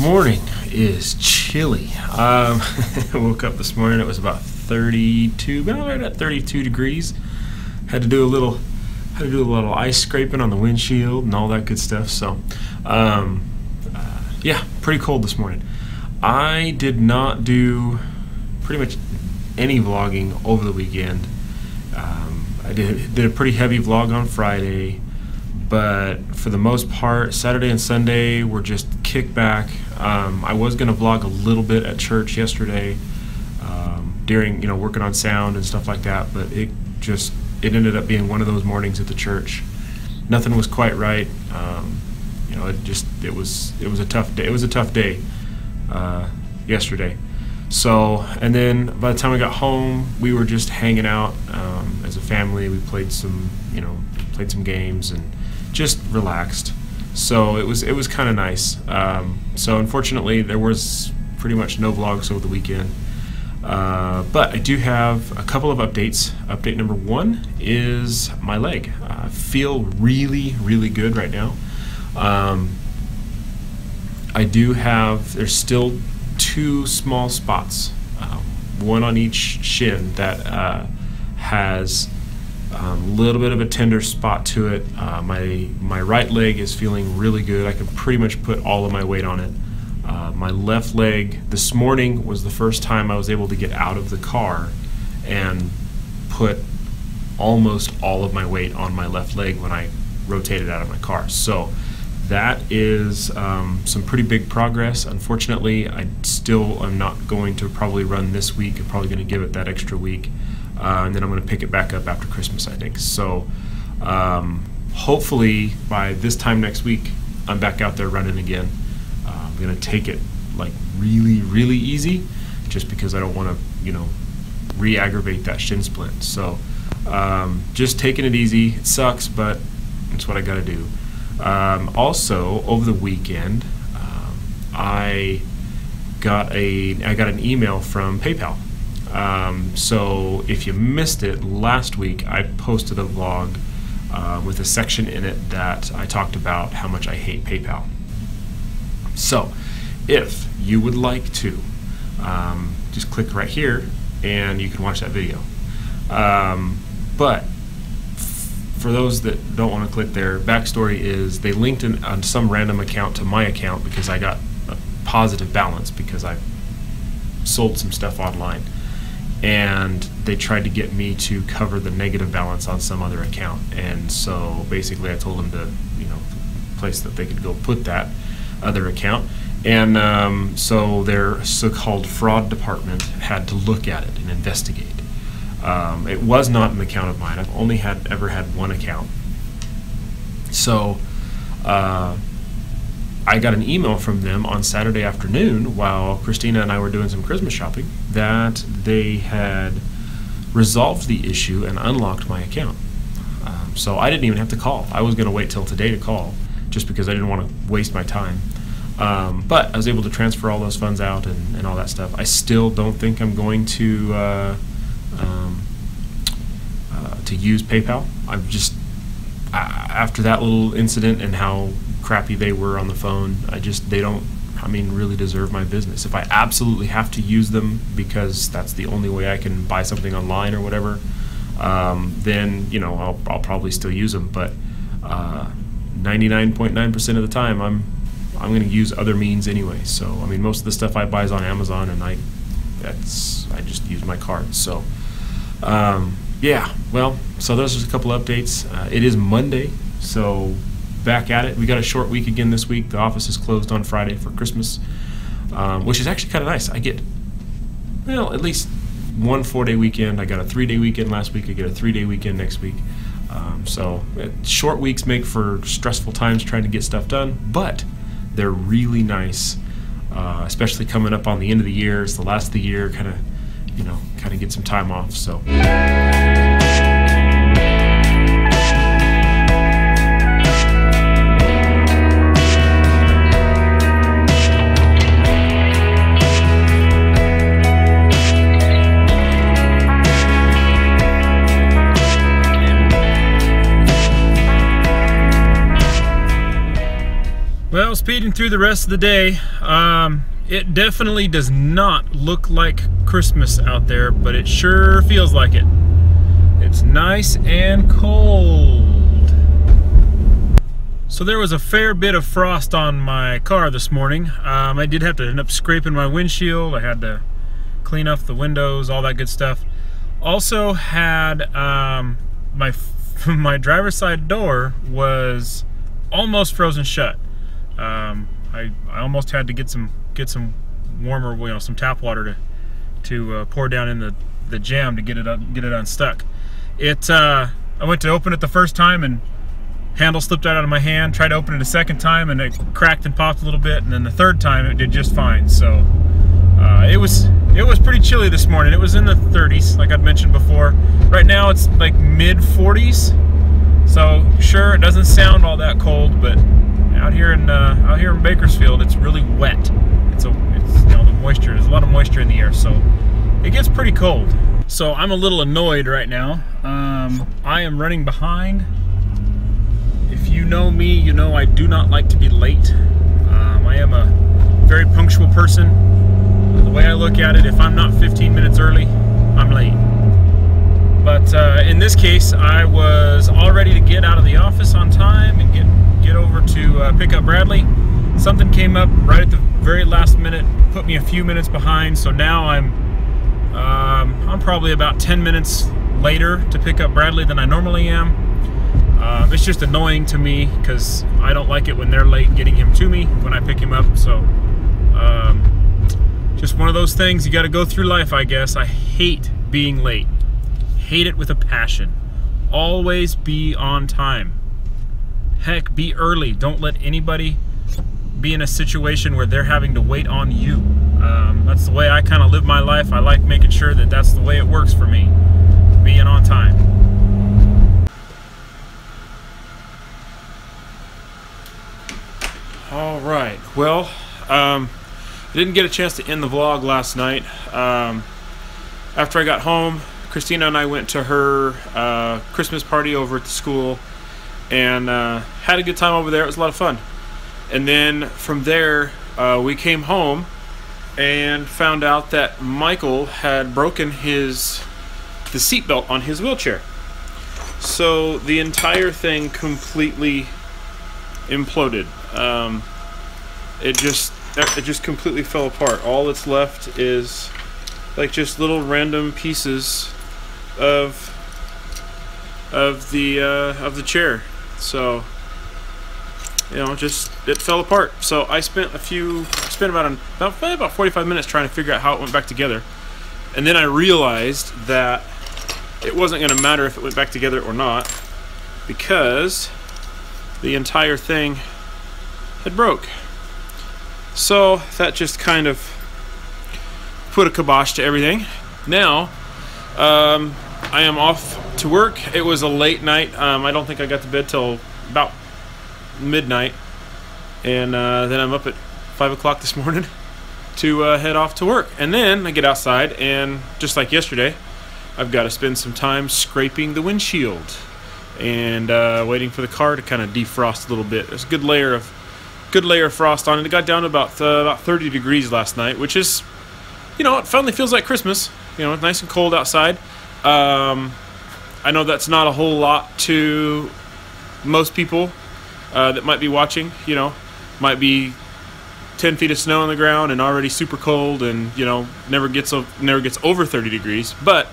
morning is chilly. I woke up this morning, it was about 32, about right at 32 degrees. Had to do a little ice scraping on the windshield and all that good stuff. So, yeah, pretty cold this morning. I did not do pretty much any vlogging over the weekend. I did a pretty heavy vlog on Friday, but for the most part, Saturday and Sunday were just kick back. I was going to vlog a little bit at church yesterday during, working on sound and stuff like that, but it ended up being one of those mornings at the church. Nothing was quite right. It was a tough day. It was a tough day yesterday. So, and then by the time I got home, we were just hanging out as a family. We played some games and just relaxed. So it was kind of nice. So unfortunately, there was pretty much no vlogs over the weekend. But I do have a couple of updates. Update number one is my leg. I feel really, really good right now. There's still two small spots, one on each shin that has a little bit of a tender spot to it. My right leg is feeling really good. I can pretty much put all of my weight on it. My left leg, this morning was the first time I was able to get out of the car and put almost all of my weight on my left leg when I rotated out of my car. So that is some pretty big progress. Unfortunately, I still am not going to probably run this week. I'm probably going to give it that extra week, and then I'm going to pick it back up after Christmas, I think. So hopefully by this time next week, I'm back out there running again. I'm going to take it like really, really easy, just because I don't want to, re-aggravate that shin splint. So just taking it easy. It sucks, but it's what I got to do. Also, over the weekend, I got an email from PayPal. So if you missed it last week, I posted a vlog with a section in it that I talked about how much I hate PayPal. So if you would like to, just click right here and you can watch that video. But for those that don't want to click there, backstory is they linked on some random account to my account because I got a positive balance because I sold some stuff online, and they tried to get me to cover the negative balance on some other account. And so basically I told them to, place that they could go put that other account, and so their so-called fraud department had to look at it and investigate. It was not an account of mine. I've only ever had one account. So I got an email from them on Saturday afternoon while Christina and I were doing some Christmas shopping that they had resolved the issue and unlocked my account. So I didn't even have to call. I was going to wait till today to call just because I didn't want to waste my time. But I was able to transfer all those funds out and all that stuff. I still don't think I'm going to use PayPal. I've just, after that little incident and how crappy they were on the phone, they don't, really deserve my business. If I absolutely have to use them because that's the only way I can buy something online or whatever, then, I'll probably still use them. But 99.9% of the time, I'm going to use other means anyway. So, most of the stuff I buy is on Amazon, and I just use my card. So, yeah, well, so those are a couple updates. It is Monday, so back at it. We got a short week again this week. The office is closed on Friday for Christmas, which is actually kind of nice. I get, at least one 4-day weekend. I got a 3-day weekend last week. I get a 3-day weekend next week. So short weeks make for stressful times trying to get stuff done, but they're really nice, especially coming up on the end of the year. It's the last of the year, kind of get some time off. So. Well, speeding through the rest of the day, it definitely does not look like Christmas out there, but it sure feels like it. It's nice and cold. So there was a fair bit of frost on my car this morning. I did have to end up scraping my windshield. I had to clean up the windows, all that good stuff. Also had my driver's side door was almost frozen shut. I almost had to get some warmer, some tap water to pour down in the jam to get it unstuck. I went to open it the first time and handle slipped out of my hand. Tried to open it a second time and it cracked and popped a little bit, and then the third time it did just fine. So it was pretty chilly this morning. It was in the 30s, like I'd mentioned before. Right now it's like mid 40s. So sure, it doesn't sound all that cold, but out here in Bakersfield, it's really wet. It's the moisture. There's a lot of moisture in the air, so it gets pretty cold. So I'm a little annoyed right now. I am running behind. If you know me, you know I do not like to be late. I am a very punctual person. The way I look at it, if I'm not 15 minutes early, I'm late. But in this case, I was all ready to get out of the office on time and get over to pick up Bradley. Something came up right at the very last minute, put me a few minutes behind. So now I'm probably about 10 minutes later to pick up Bradley than I normally am. It's just annoying to me because I don't like it when they're late getting him to me when I pick him up. So just one of those things. You got to go through life, I guess. I hate being late. Hate it with a passion. Always be on time. Heck, be early. Don't let anybody be in a situation where they're having to wait on you. That's the way I kind of live my life. I like making sure that that's the way it works for me. Being on time. All right. Well, I didn't get a chance to end the vlog last night. After I got home, Christina and I went to her Christmas party over at the school and had a good time over there. It was a lot of fun. And then from there, we came home and found out that Michael had broken the seatbelt on his wheelchair. So the entire thing completely imploded. It just completely fell apart. All that's left is like just little random pieces of the chair. So just it fell apart. So I spent about 45 minutes trying to figure out how it went back together, and then I realized that it wasn't going to matter if it went back together or not because the entire thing had broke. So that just kind of put a kibosh to everything. Now I am off to work. It was a late night. I don't think I got to bed till about midnight, and then I'm up at 5 o'clock this morning to head off to work. And then I get outside, and just like yesterday, I've got to spend some time scraping the windshield and waiting for the car to kind of defrost a little bit. There's a good layer of frost on it. It got down to about 30 degrees last night, which is, it finally feels like Christmas. It's nice and cold outside. I know that's not a whole lot to most people that might be watching. Might be 10 feet of snow on the ground and already super cold, and never gets over 30 degrees. But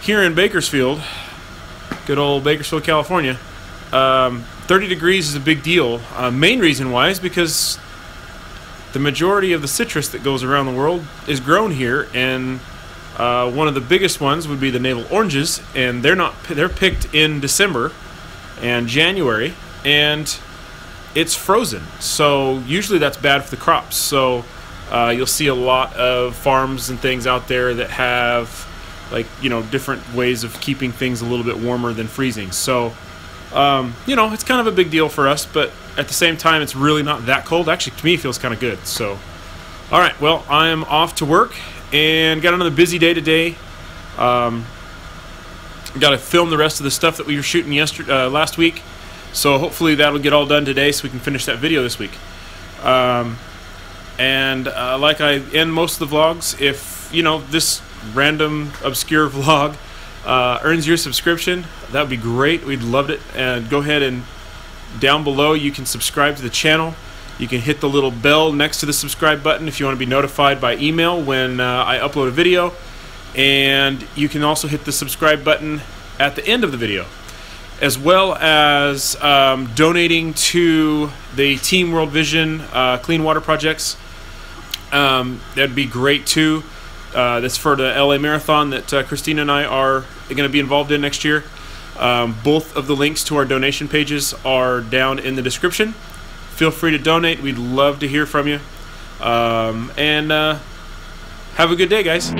here in Bakersfield, good old Bakersfield, California, 30 degrees is a big deal. Main reason why is because the majority of the citrus that goes around the world is grown here, and one of the biggest ones would be the navel oranges, and they're picked in December and January, and it's frozen. So usually that's bad for the crops. So you'll see a lot of farms and things out there that have different ways of keeping things a little bit warmer than freezing. So it's kind of a big deal for us, but at the same time, it's really not that cold. Actually, to me, it feels kind of good. So, all right, well, I am off to work and got another busy day today. Got to film the rest of the stuff that we were shooting last week. So hopefully that'll get all done today so we can finish that video this week. And like I end most of the vlogs, if this random obscure vlog earns your subscription, that would be great. We'd love it. And go ahead and down below you can subscribe to the channel. You can hit the little bell next to the subscribe button if you want to be notified by email when I upload a video. And you can also hit the subscribe button at the end of the video, as well as donating to the Team World Vision clean water projects. That'd be great too. That's for the LA Marathon that Christina and I are going to be involved in next year. Both of the links to our donation pages are down in the description. Feel free to donate. We'd love to hear from you. And have a good day, guys.